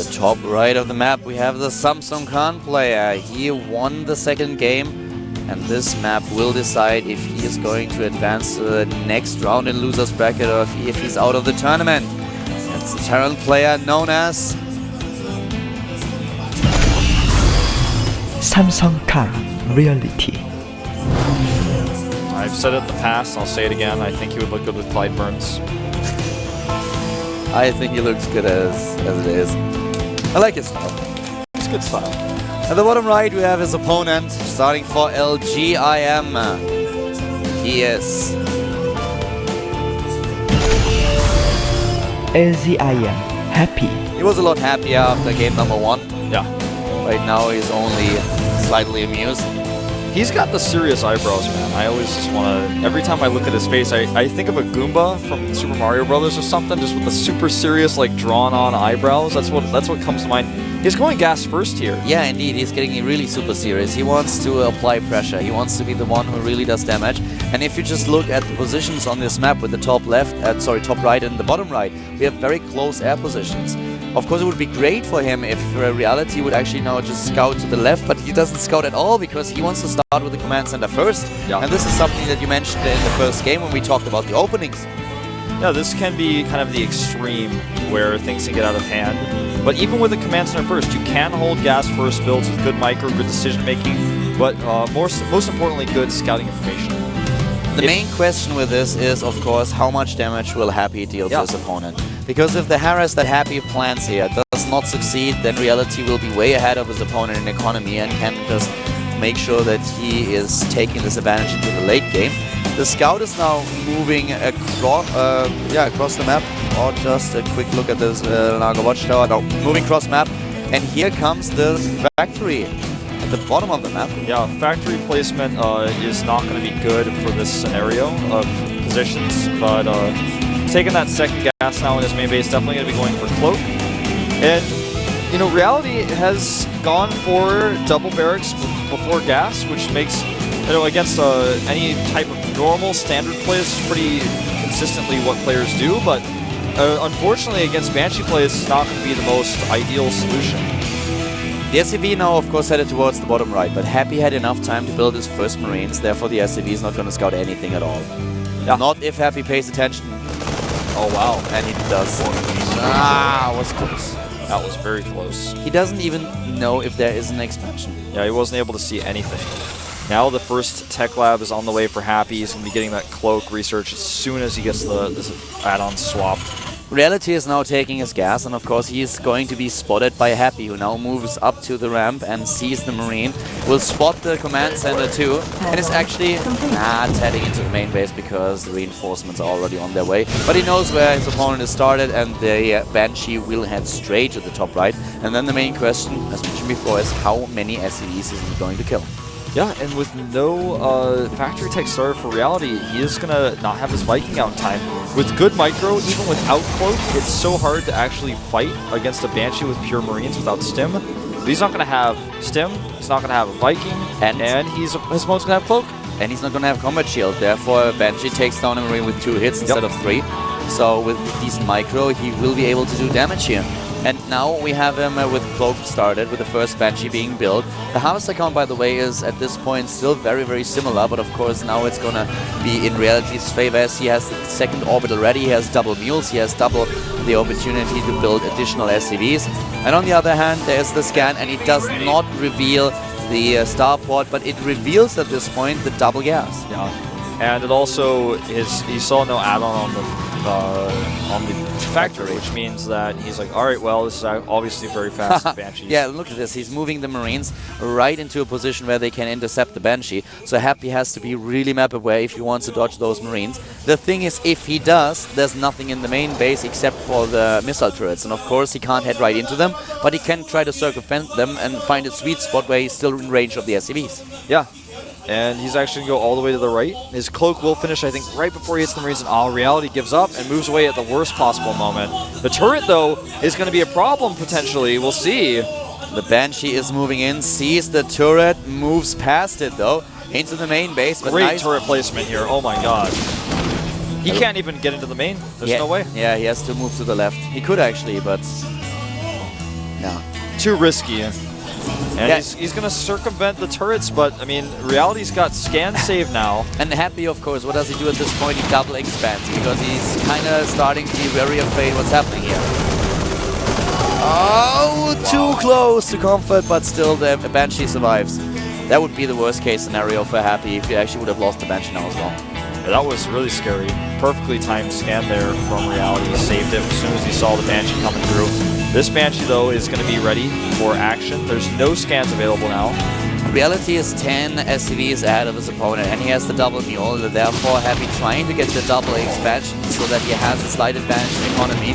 the top right of the map, we have the Samsung Khan player. He won the second game, and this map will decide if he is going to advance to the next round in loser's bracket or if he's out of the tournament. It's the Terran player known as Samsung Khan Reality. I've said it in the past, I'll say it again, I think he would look good with Clyde Burns. I think he looks good as it is. I like his style. It's good style. At the bottom right, we have his opponent, starting for LGIM. He is LGIM Happy. He was a lot happier after game number 1. Yeah. Right now, he's only slightly amused. He's got the serious eyebrows, man. I always just want to... Every time I look at his face, I think of a Goomba from Super Mario Brothers or something, just with the super serious, like, drawn-on eyebrows. That's what comes to mind. He's going gas first here. Yeah, indeed. He's getting really super serious. He wants to apply pressure. He wants to be the one who really does damage. And if you just look at the positions on this map with the top left, top right and the bottom right, we have very close air positions. Of course, it would be great for him if Reality would actually now just scout to the left, but he doesn't scout at all because he wants to start with the command center first. Yeah. And this is something that you mentioned in the first game when we talked about the openings. Yeah, this can be kind of the extreme where things can get out of hand. But even with the command center first, you can hold gas first builds with good micro, good decision making, but most importantly, good scouting information. The main question with this is, of course, how much damage will Happy deal to his opponent. Because if the harass that Happy plans here does not succeed, then Reality will be way ahead of his opponent in economy and can just make sure that he is taking this advantage into the late game. The scout is now moving across the map. Or just a quick look at this Naga Watchtower. No, moving cross map. And here comes the factory at the bottom of the map. Yeah, factory placement is not going to be good for this scenario of positions, but taking that second gas now in his main base, definitely going to be going for Cloak. And, you know, Reality has gone for double barracks before gas, which makes, you know, against any type of normal standard play, is pretty consistently what players do, but unfortunately against Banshee play, it's not going to be the most ideal solution. The SCV now, of course, headed towards the bottom right, but Happy had enough time to build his first Marines, therefore the SCV is not going to scout anything at all. Yeah. Not if Happy pays attention. Oh wow, and he does. Was close. That was very close. He doesn't even know if there is an expansion. Yeah, he wasn't able to see anything. Now the first tech lab is on the way for Happy. He's going to be getting that Cloak research as soon as he gets this add-on swapped. Reality is now taking his gas, and of course he is going to be spotted by Happy, who now moves up to the ramp and sees the Marine. Will spot the command center too, and is actually not heading into the main base because the reinforcements are already on their way. But he knows where his opponent is started, and the Banshee will head straight to the top right. And then the main question, as mentioned before, is how many SCVs is he going to kill? Yeah, and with no factory tech starter for Reality, he is going to not have his Viking out in time. With good micro, even without Cloak, it's so hard to actually fight against a Banshee with pure Marines without Stim. But he's not going to have Stim, he's not going to have a Viking, and his opponent's going to have Cloak. And he's not going to have Combat Shield, therefore Banshee takes down a Marine with 2 hits instead of 3. So with decent micro, he will be able to do damage here. And now we have him with Cloak started, with the first Banshee being built. The harvester count, by the way, is at this point still very, very similar, but of course now it's gonna be in Reality's favor as he has the second orbital ready, he has double mules, he has double the opportunity to build additional SCVs. And on the other hand, there's the scan, and it does not reveal the starport, but it reveals at this point the double gas. Yeah, and it also is, he saw no add-on on the factory, which means that he's like, all right, well, this is obviously very fast Banshees. Yeah, look at this. He's moving the Marines right into a position where they can intercept the Banshee. So Happy has to be really map aware if he wants to dodge those Marines. The thing is, if he does, there's nothing in the main base except for the missile turrets. And of course, he can't head right into them, but he can try to circumvent them and find a sweet spot where he's still in range of the SCVs. Yeah. And he's actually going to go all the way to the right. His Cloak will finish, I think, right before he hits the Marines, and Reality gives up and moves away at the worst possible moment. The turret, though, is going to be a problem, potentially. We'll see. The Banshee is moving in, sees the turret, moves past it, though, into the main base. But great turret placement here. Oh, my God. He can't even get into the main. There's no way. Yeah, he has to move to the left. He could, actually, but Yeah. Too risky. And Yeah. he's going to circumvent the turrets, but, I mean, Reality's got scan save now. And Happy, of course, what does he do at this point? He double expands because he's kind of starting to be very afraid what's happening here. Oh, too close to comfort, but still the Banshee survives. That would be the worst case scenario for Happy if he actually would have lost the Banshee now as well. Yeah, that was really scary. Perfectly timed scan there from Reality. He saved him as soon as he saw the Banshee coming through. This Banshee, though, is going to be ready for action. There's no scans available now. Reality is 10 SCVs ahead of his opponent, and he has the double mule, therefore Happy trying to get the double expansion so that he has a slight advantage in economy.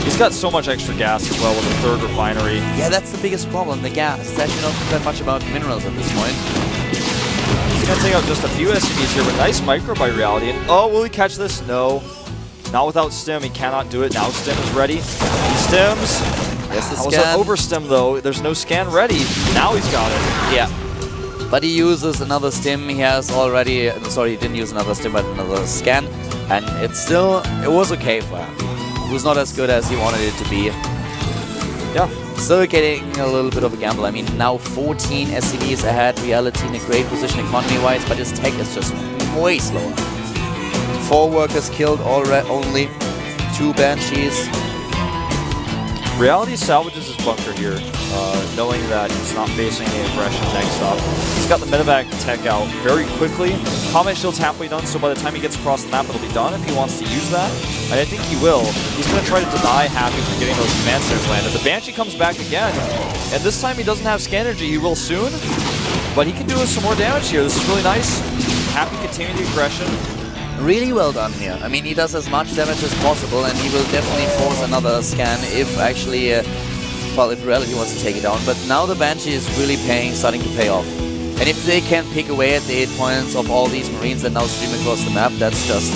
He's got so much extra gas as well with the third refinery. Yeah, that's the biggest problem, the gas. It's actually not that much about minerals at this point. He's going to take out just a few SCVs here, but nice micro by Reality. And, oh, will he catch this? No. Not without Stim. He cannot do it. Now Stim is ready. He stims. Yes, the That was an scan. overstim, though. There's no scan ready. Now he's got it. Yeah. But he uses another stim. He has already... Sorry, he didn't use another stim, but another scan. And it's still... It was okay for him. It was not as good as he wanted it to be. Yeah. Still getting a little bit of a gamble. I mean, now 14 SCVs ahead. Reality in a great position economy-wise, but his tech is just way slower. 4 workers killed already, only 2 Banshees. Reality salvages his bunker here, knowing that he's not facing any aggression next up. He's got the medevac tech out very quickly. Combat shield's halfway done, so by the time he gets across the map, it'll be done if he wants to use that. And I think he will. He's going to try to deny Happy from getting those command centers landed. The Banshee comes back again, and this time he doesn't have scan energy. He will soon, but he can do us some more damage here. This is really nice. Happy continuing the aggression. Really well done here. I mean, he does as much damage as possible, and he will definitely force another scan if actually, well, if Reality wants to take it down. But now the Banshee is really starting to pay off. And if they can pick away at the 8 points of all these Marines that now stream across the map, that's just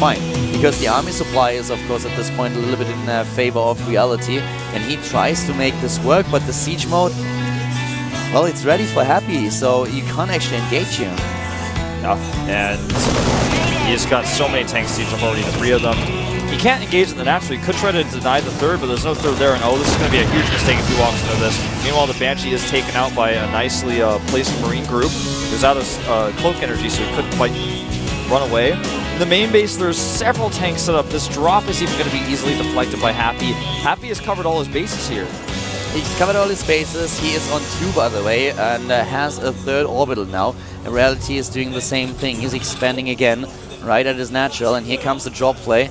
fine. Because the army supply is, of course, at this point a little bit in favor of Reality, and he tries to make this work, but the siege mode, well, it's ready for Happy, so you can't actually engage here. Yeah, and he's got so many tank siege already, 3 of them. He can't engage in the natural. He could try to deny the third, but there's no third there. And oh, this is going to be a huge mistake if he walks into this. Meanwhile, the Banshee is taken out by a nicely placed Marine group. He was out of cloak energy, so he couldn't quite run away. In the main base, there's several tanks set up. This drop is even going to be easily deflected by Happy. Happy has covered all his bases here. He's covered all his bases. He is on 2, by the way, and has a 3rd orbital now. And Reality is doing the same thing. He's expanding again, right at his natural, and here comes the drop play.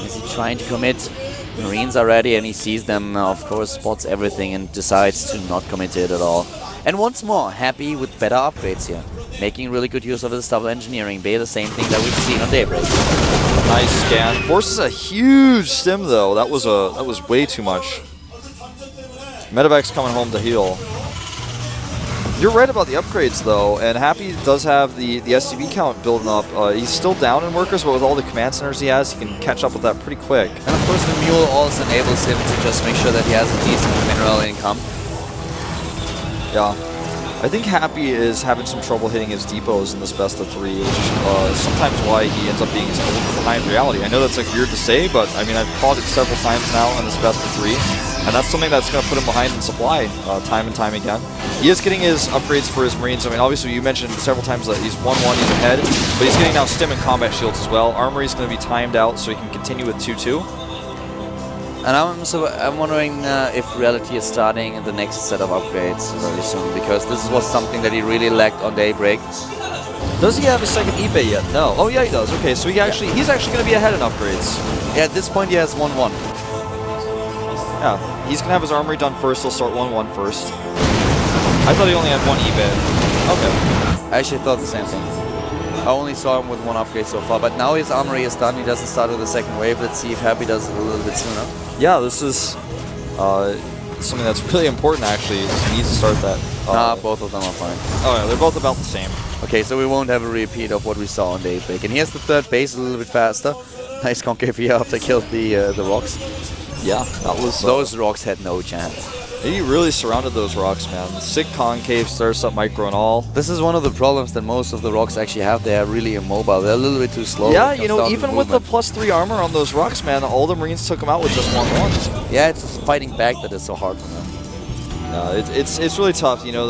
Is he trying to commit? Marines are ready, and he sees them, of course, spots everything, and decides to not commit to it at all. And once more, Happy with better upgrades here. Making really good use of his double engineering bay, the same thing that we've seen on Daybreak. Nice scan. Forces a huge stim, though. That was way too much. Medevac's coming home to heal. You're right about the upgrades, though, and Happy does have the SCV count building up. He's still down in workers, but with all the command centers he has, he can catch up with that pretty quick. And of course, the mule also enables him to just make sure that he has a decent mineral income. Yeah. I think Happy is having some trouble hitting his depots in this best of 3, which is sometimes why he ends up being a little behind Reality. I know that's like weird to say, but I mean, I've caught it several times now in this best of 3, and that's something that's going to put him behind in supply time and time again. He is getting his upgrades for his Marines. I mean, obviously you mentioned several times that he's 1-1, he's ahead, but he's getting now stim and combat shields as well. Armory is going to be timed out so he can continue with 2-2. And I'm wondering if Reality is starting the next set of upgrades very soon, because this was something that he really lacked on Daybreak. Does he have a second eBay yet? No. Oh yeah, he does. Okay, so he's actually going to be ahead in upgrades. Yeah, at this point he has 1-1. Yeah, he's going to have his armory done first. He'll start 1-1 first. I thought he only had 1 eBay. Okay. I actually thought the same thing. I only saw him with 1 upgrade so far, but now his armory is done. He doesn't start with the second wave. Let's see if Happy does it a little bit sooner. Yeah, this is something that's really important, actually. He needs to start that. Both of them are fine. Oh, yeah, they're both about the same. Okay, so we won't have a repeat of what we saw on Daybreak. And here's the 3rd base, a little bit faster. Nice concave here after killed the rocks. Yeah, that was... Those rocks had no chance. He really surrounded those rocks, man. Sick concave, startup micro and all. This is one of the problems that most of the rocks actually have. They are really immobile. They're a little bit too slow. Yeah, you know, even with the +3 armor on those rocks, man, all the Marines took them out with just 1-1. Yeah, it's just fighting back that is so hard for them. Yeah, it's really tough. You know,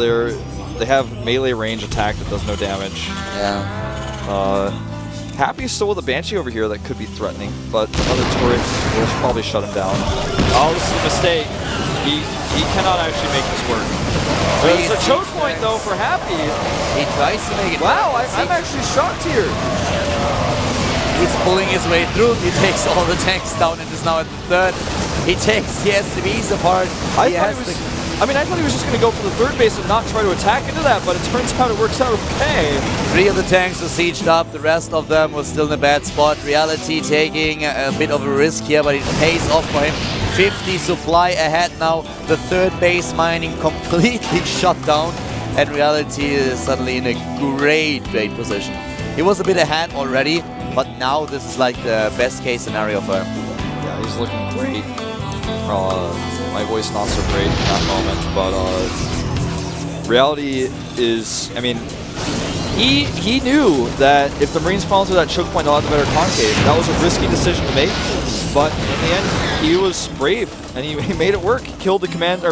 they have melee range attack that does no damage. Yeah. Happy's still with a Banshee over here that could be threatening, but another turret will probably shut him down. Oh, this is a mistake. He cannot actually make this work. There's a choke point though for Happy. He tries to make it. Wow, I'm actually shocked here. He's pulling his way through. He takes all the tanks down and is now at the third. He takes the SCVs apart. I thought he was just going to go for the third base and not try to attack into that, but it turns out it works out okay. 3 of the tanks were sieged up. The rest of them were still in a bad spot. Reality taking a bit of a risk here, but it pays off for him. 50 supply ahead now. The third base mining completely shut down, and Reality is suddenly in a great position. He was a bit ahead already, but now this is like the best case scenario for him. Yeah, he's looking great. My voice not so great in that moment, but Reality is, I mean, he knew that if the Marines fall through that choke point, they'll have the better concave. That was a risky decision to make, but in the end, he was brave, and he made it work. He killed the commander,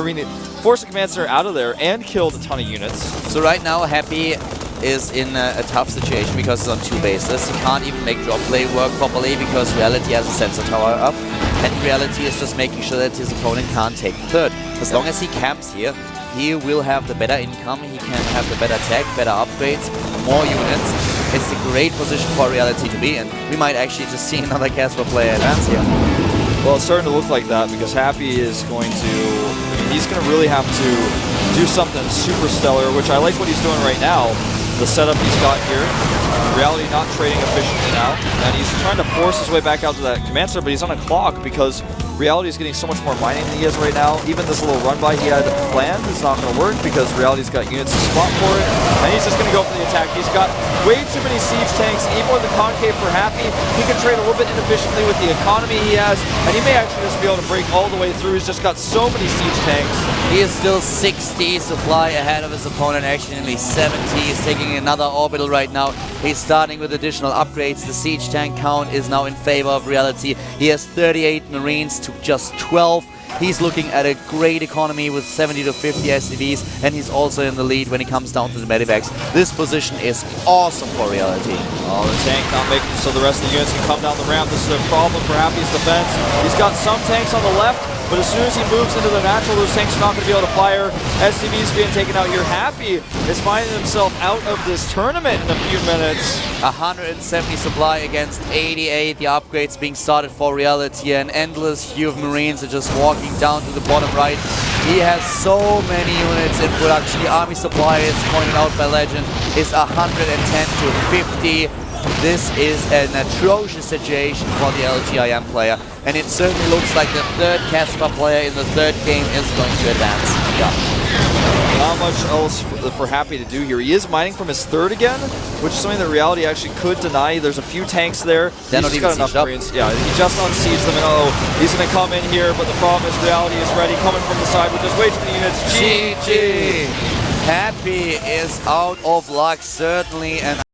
forced the command center out of there, and killed a ton of units. So right now, Happy is in a tough situation because he's on 2 bases. He can't even make drop play work properly because Reality has a sensor tower up, and Reality is just making sure that his opponent can't take the third. As long as he camps here, he will have the better income, he can have the better tech, better upgrades, more units. It's a great position for Reality to be in. We might actually just see another Casper player advance here. Well, it's starting to look like that because Happy is going to, he's going to really have to do something super stellar, which I like what he's doing right now. The setup he's got here, Reality not trading efficiently now, and he's trying to force his way back out to that command center, but he's on a clock because Reality is getting so much more mining than he is right now. Even this little run by he had planned is not going to work because Reality's got units to spot for it, and he's just going to go for the attack. He's got way too many siege tanks, even with the concave for Happy. He can trade a little bit inefficiently with the economy he has, and he may actually just be able to break all the way through. He's just got so many siege tanks. He is still 60 supply ahead of his opponent, actually nearly 70. He's taking another orbital right now. He's starting with additional upgrades. The siege tank count is now in favor of Reality. He has 38 Marines to just 12. He's looking at a great economy with 70 to 50 SCVs, and he's also in the lead when it comes down to the medivacs. This position is awesome for Reality. Oh, the tank not making it so the rest of the units can come down the ramp. This is a problem for Happy's defense. He's got some tanks on the left, but as soon as he moves into the natural, those tanks are not going to be able to fire. SCV's being taken out here. Happy is finding himself out of this tournament in a few minutes. 170 supply against 88. The upgrades being started for Reality. An endless queue of Marines are just walking down to the bottom right. He has so many units in production. The army supply is pointed out by Legend is 110 to 50. This is an atrocious situation for the LGIM player, and it certainly looks like the third Casper player in the third game is going to advance. Yeah. Not much else for Happy to do here. He is mining from his third again, which is something that Reality actually could deny. There's a few tanks there. They're not even got enough Marines. Yeah, he just unsieged them, and he's going to come in here, but the problem is Reality is ready, coming from the side with just way too many units. GG! Happy is out of luck, certainly, and